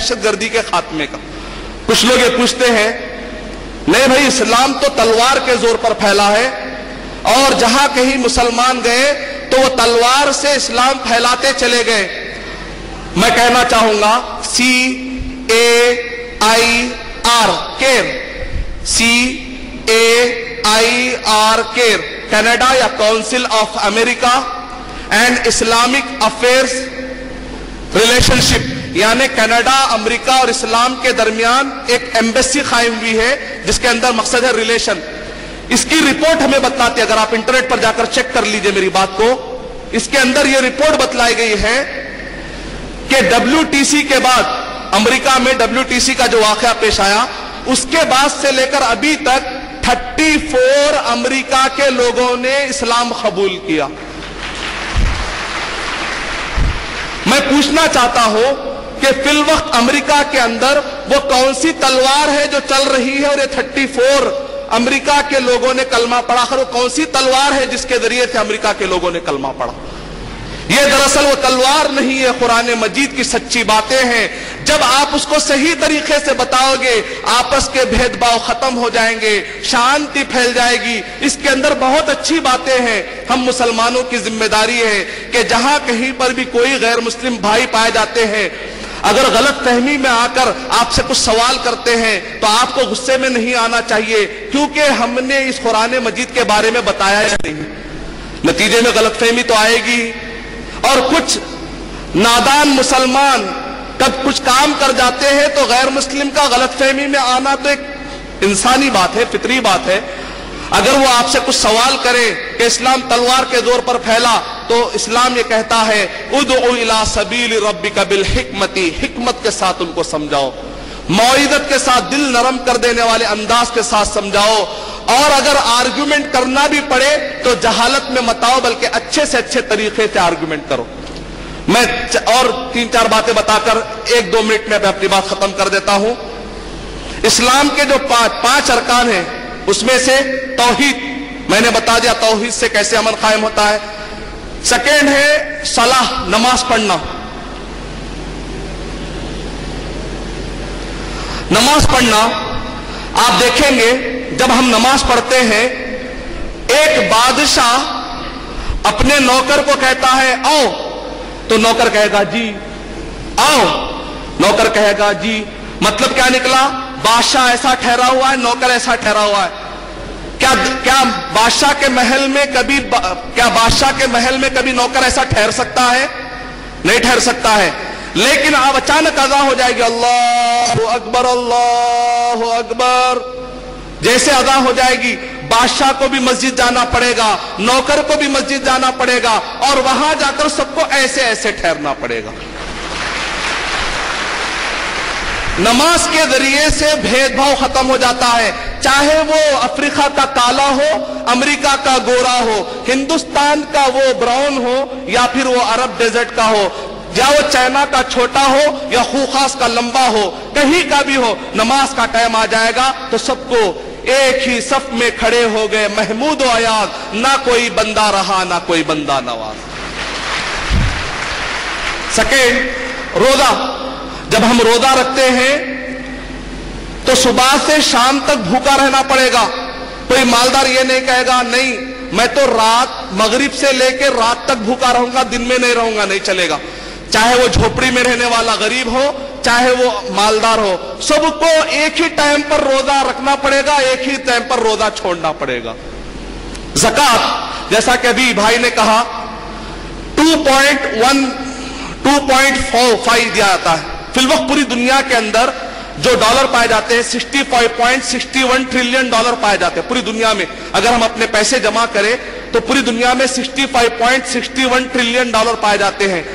दहशत गर्दी के खात्मे का। कुछ लोग ये पूछते हैं, नहीं भाई, इस्लाम तो तलवार के जोर पर फैला है और जहां कहीं मुसलमान गए तो वो तलवार से इस्लाम फैलाते चले गए। मैं कहना चाहूंगा CAIR care, CAIR care, Canada या council of America and Islamic affairs relationship, यानी कनाडा, अमेरिका और इस्लाम के दरमियान एक एम्बेसी कायम हुई है जिसके अंदर मकसद है रिलेशन। इसकी रिपोर्ट हमें बतलाती है, अगर आप इंटरनेट पर जाकर चेक कर लीजिए मेरी बात को, इसके अंदर यह रिपोर्ट बतलाई गई है कि WTC के बाद, अमेरिका में WTC का जो वाकया पेश आया उसके बाद से लेकर अभी तक 34 अमेरिका के लोगों ने इस्लाम कबूल किया। मैं पूछना चाहता हूं कि फिल वक्त अमेरिका के अंदर वो कौन सी तलवार है जो चल रही है और ये 34 अमेरिका के लोगों ने कलमा पढ़ा। वो कौन सी तलवार है जिसके जरिए से अमेरिका के लोगों ने कलमा पढ़ा? ये दरअसल वो तलवार नहीं है, कुरान मजीद की सच्ची बातें हैं। जब आप उसको सही तरीके से बताओगे, आपस के भेदभाव खत्म हो जाएंगे, शांति फैल जाएगी। इसके अंदर बहुत अच्छी बातें हैं। हम मुसलमानों की जिम्मेदारी है कि जहां कहीं पर भी कोई गैर मुस्लिम भाई पाए जाते हैं, अगर गलत फहमी में आकर आपसे कुछ सवाल करते हैं तो आपको गुस्से में नहीं आना चाहिए, क्योंकि हमने इस कुरान मजीद के बारे में बताया ही नहीं। नतीजे में गलत फहमी तो आएगी। और कुछ नादान मुसलमान कब कुछ काम कर जाते हैं तो गैर मुस्लिम का गलतफहमी में आना तो एक इंसानी बात है, फितरी बात है। अगर वो आपसे कुछ सवाल करे कि इस्लाम तलवार के जोर पर फैला, तो इस्लाम ये कहता है उदउ इला सबील रब्बिका बिल हिकमती, हिकमत के साथ उनको समझाओ, मौइदत के साथ, दिल नरम कर देने वाले अंदाज के साथ समझाओ। और अगर आर्गुमेंट करना भी पड़े तो जहालत में मत आओ, बल्कि अच्छे से अच्छे तरीके से आर्गुमेंट करो। मैं और 3-4 बातें बताकर 1-2 मिनट में अपनी बात खत्म कर देता हूं। इस्लाम के जो 5 अरकान हैं उसमें से तौहीद, मैंने बता दिया तौहीद से कैसे अमन कायम होता है। सेकेंड है सलाह, नमाज पढ़ना। नमाज पढ़ना आप देखेंगे जब हम नमाज पढ़ते हैं, एक बादशाह अपने नौकर को कहता है आओ, तो नौकर कहेगा जी, आओ, नौकर कहेगा जी। मतलब क्या निकला? बादशाह ऐसा ठहरा हुआ है, नौकर ऐसा ठहरा हुआ है। क्या बादशाह के महल में कभी नौकर ऐसा ठहर सकता है? नहीं ठहर सकता है। लेकिन अब अचानक अज़ान हो जाएगी, अल्लाहु अकबर, अल्लाहु अकबर। जैसे अज़ान हो जाएगी, बादशाह को भी मस्जिद जाना पड़ेगा, नौकर को भी मस्जिद जाना पड़ेगा, और वहां जाकर सबको ऐसे ऐसे ठहरना पड़ेगा। नमाज के जरिए से भेदभाव खत्म हो जाता है। चाहे वो अफ्रीका का काला हो, अमेरिका का गोरा हो, हिंदुस्तान का वो ब्राउन हो, या फिर वो अरब डेजर्ट का हो, या वो चाइना का छोटा हो या खूखास का लंबा हो, कहीं का भी हो, नमाज का टाइम आ जाएगा तो सबको एक ही सफ में खड़े हो गए, महमूद व अयाज, ना कोई बंदा रहा ना कोई बंदा नवाज। सेकेंड, रोजा। जब हम रोजा रखते हैं तो सुबह से शाम तक भूखा रहना पड़ेगा। कोई मालदार ये नहीं कहेगा नहीं मैं तो रात मगरिब से लेकर रात तक भूखा रहूंगा, दिन में नहीं रहूंगा, नहीं चलेगा। चाहे वो झोपड़ी में रहने वाला गरीब हो, चाहे वो मालदार हो, सबको एक ही टाइम पर रोजा रखना पड़ेगा, एक ही टाइम पर रोजा छोड़ना पड़ेगा। ज़कात, जैसा कि अभी भाई ने कहा, 2.5 दिया जाता है। फिलवक्त पूरी दुनिया के अंदर जो डॉलर पाए जाते हैं 65.61 ट्रिलियन डॉलर पाए जाते हैं पूरी दुनिया में। अगर हम अपने पैसे जमा करें तो पूरी दुनिया में 65.61 ट्रिलियन डॉलर पाए जाते हैं।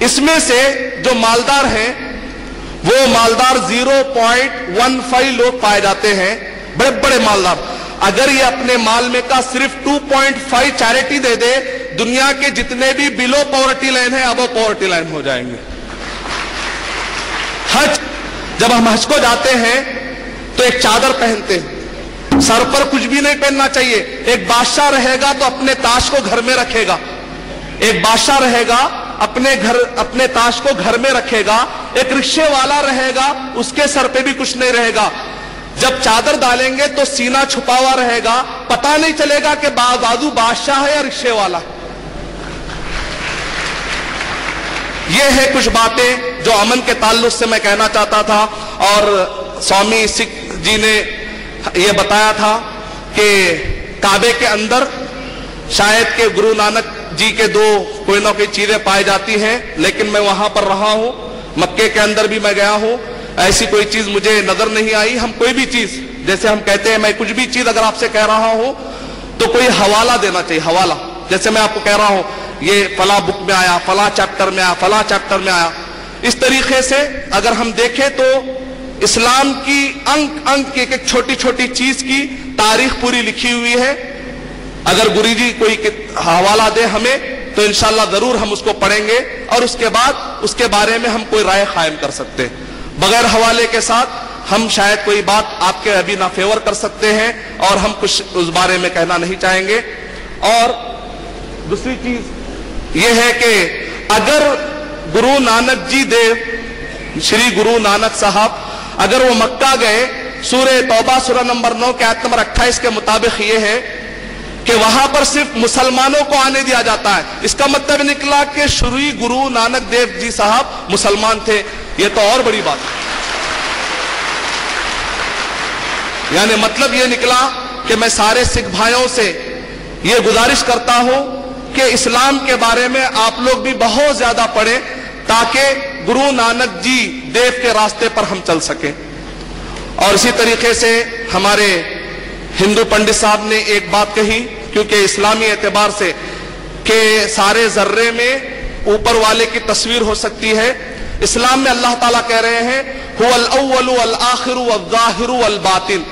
इसमें से जो मालदार हैं वो मालदार 0.15 लोग पाए जाते हैं, बड़े बड़े मालदार। अगर ये अपने माल में का सिर्फ 2.5 चैरिटी दे दे, दुनिया के जितने भी बिलो पॉवर्टी लाइन है अब वो पॉवर्टी लाइन हो जाएंगे। हज, जब हम हज को जाते हैं तो एक चादर पहनते हैं, सर पर कुछ भी नहीं पहनना चाहिए। एक बादशाह रहेगा तो अपने ताज को घर में रखेगा, एक बादशाह रहेगा अपने ताश को घर में रखेगा, एक रिक्शे वाला रहेगा, उसके सर पे भी कुछ नहीं रहेगा। जब चादर डालेंगे तो सीना छुपा हुआ रहेगा, पता नहीं चलेगा कि बाजू बादशाह है या रिक्शे वाला है। ये है कुछ बातें जो अमन के ताल्लुक से मैं कहना चाहता था। और स्वामी सिख जी ने यह बताया था कि काबे के अंदर शायद के गुरु नानक जी के दो कोई ना कोई चीजें पाई जाती हैं, लेकिन मैं वहां पर रहा हूं, मक्के के अंदर भी मैं गया हूं, ऐसी कोई चीज मुझे नजर नहीं आई। हम कोई भी चीज, जैसे हम कहते हैं, मैं कुछ भी चीज अगर आपसे कह रहा हूं तो कोई हवाला देना चाहिए, हवाला। जैसे मैं आपको कह रहा हूं ये फला बुक में आया, फला चैप्टर में आया, फला चैप्टर में आया। इस तरीके से अगर हम देखें तो इस्लाम की अंक एक एक छोटी छोटी चीज की तारीख पूरी लिखी हुई है। अगर गुरुजी कोई हवाला दे हमें तो इंशाल्लाह जरूर हम उसको पढ़ेंगे और उसके बाद उसके बारे में हम कोई राय कायम कर सकते हैं। बगैर हवाले के साथ हम शायद कोई बात आपके अभी ना फेवर कर सकते हैं और हम कुछ उस बारे में कहना नहीं चाहेंगे। और दूसरी चीज यह है कि अगर गुरु नानक जी देव, श्री गुरु नानक साहब, अगर वो मक्का गए, सूरह तौबा सूरह नंबर 9 के आयत नंबर 28 के मुताबिक ये है कि वहां पर सिर्फ मुसलमानों को आने दिया जाता है। इसका मतलब निकला कि श्री गुरु नानक देव जी साहब मुसलमान थे। ये तो और बड़ी बात है। यानी मतलब ये निकला कि मैं सारे सिख भाइयों से ये गुजारिश करता हूं कि इस्लाम के बारे में आप लोग भी बहुत ज्यादा पढ़ें ताकि गुरु नानक जी देव के रास्ते पर हम चल सकें। और इसी तरीके से हमारे हिंदू पंडित साहब ने एक बात कही, क्योंकि इस्लामी एतबार से कि सारे जर्रे में ऊपर वाले की तस्वीर हो सकती है। इस्लाम में अल्लाह ताला कह रहे हैं हुवल अव्वलु वल आखिरु वल ज़ाहिरु वल बातिन।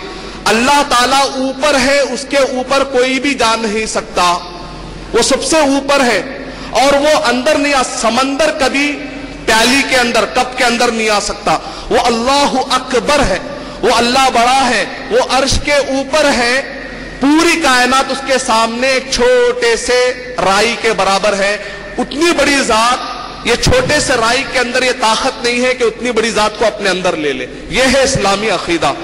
अल्लाह ताला ऊपर है, उसके ऊपर कोई भी जा नहीं सकता, वो सबसे ऊपर है और वो अंदर नहीं आ, समंदर कभी प्याली के अंदर, कप के अंदर नहीं आ सकता। वो अल्लाहु अकबर है, वो अल्लाह बड़ा है, वो अर्श के ऊपर है। पूरी कायनात उसके सामने एक छोटे से राई के बराबर है। उतनी बड़ी जात, ये छोटे से राई के अंदर ये ताकत नहीं है कि उतनी बड़ी जात को अपने अंदर ले ले। ये है इस्लामी अकीदा।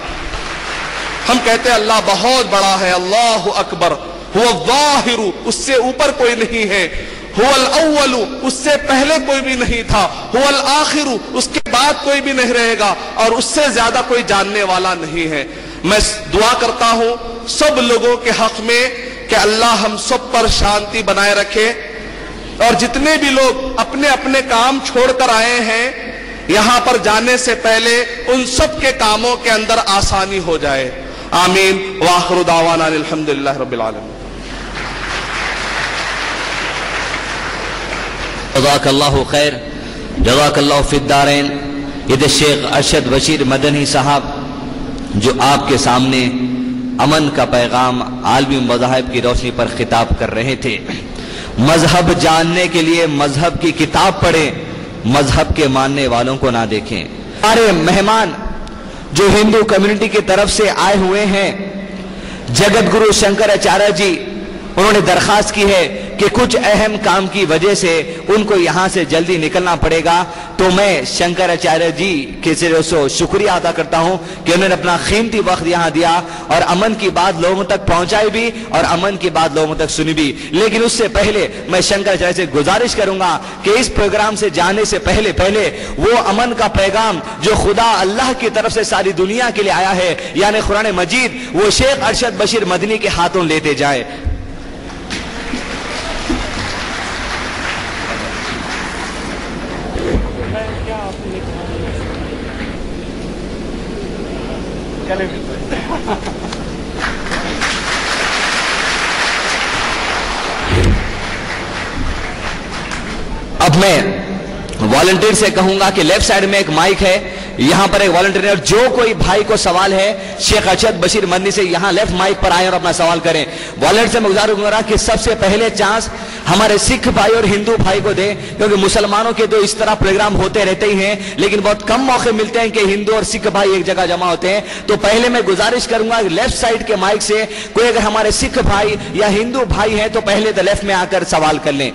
हम कहते हैं अल्लाह बहुत बड़ा है, अल्लाहु अकबर, हुवा ज़ाहिरु, उससे ऊपर कोई नहीं है, हुवल अव्वलु, उससे पहले कोई भी नहीं था, हुवल आखिरु, उसके बाद कोई भी नहीं रहेगा और उससे ज्यादा कोई जानने वाला नहीं है। मैं दुआ करता हूं सब लोगों के हक में कि अल्लाह हम सब पर शांति बनाए रखे और जितने भी लोग अपने अपने काम छोड़कर आए हैं यहां पर जाने से पहले उन सब के कामों के अंदर आसानी हो जाए। आमीन। व आखिरु दावाना अल्हम्दुलिल्लाहि रब्बिल आलमीन। जज़ाकल्लाहु खैर, जज़ाकल्लाहु फिद्दारैन। ये शेख अरशद बशीर मदनी साहब जो आपके सामने अमन का पैगाम आलमी मज़ाहिब की रोशनी पर खिताब कर रहे थे। मजहब जानने के लिए मजहब की किताब पढ़ें, मजहब के मानने वालों को ना देखें। हमारे मेहमान जो हिंदू कम्युनिटी की तरफ से आए हुए हैं, जगत गुरु शंकराचार्य जी, उन्होंने दरखास्त की है कि कुछ अहम काम की वजह से उनको यहां से जल्दी निकलना पड़ेगा। तो मैं शंकराचार्य जी के सिरे से शुक्रिया अदा करता हूं कि उन्होंने अपना कीमती वक्त यहां दिया और अमन की बात लोगों तक पहुंचाई भी और अमन की बात लोगों तक सुनी भी। लेकिन उससे पहले मैं शंकराचार्य से गुजारिश करूंगा कि इस प्रोग्राम से जाने से पहले पहले वो अमन का पैगाम जो खुदा अल्लाह की तरफ से सारी दुनिया के लिए आया है, यानी कुरान मजीद, वो शेख अरशद बशीर मदनी के हाथों लेते जाए। अब मैं वॉलंटियर से कहूंगा कि लेफ्ट साइड में एक माइक है, यहां पर एक वॉलंटियर है और जो कोई भाई को सवाल है शेख अरशद बशीर मदनी से यहां लेफ्ट माइक पर आए और अपना सवाल करें। वॉलंटियर से मैं गुजारिश करूंगा कि सबसे पहले चांस हमारे सिख भाई और हिंदू भाई को दें, क्योंकि मुसलमानों के तो इस तरह प्रोग्राम होते रहते ही हैं, लेकिन बहुत कम मौके मिलते हैं कि हिंदू और सिख भाई एक जगह जमा होते हैं। तो पहले मैं गुजारिश करूंगा लेफ्ट साइड के माइक से कोई अगर हमारे सिख भाई या हिंदू भाई हैं तो पहले तो लेफ्ट में आकर सवाल कर लें।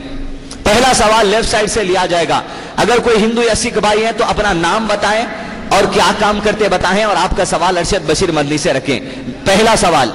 پہلا سوال لیفٹ سائڈ سے لیا جائے گا. اگر کوئی ہندو یا سکھ بھائی ہیں تو اپنا نام بتائیں اور کیا کام کرتے بتائیں اور آپ کا سوال ارشد بشیر مدنی سے رکھیں. پہلا سوال.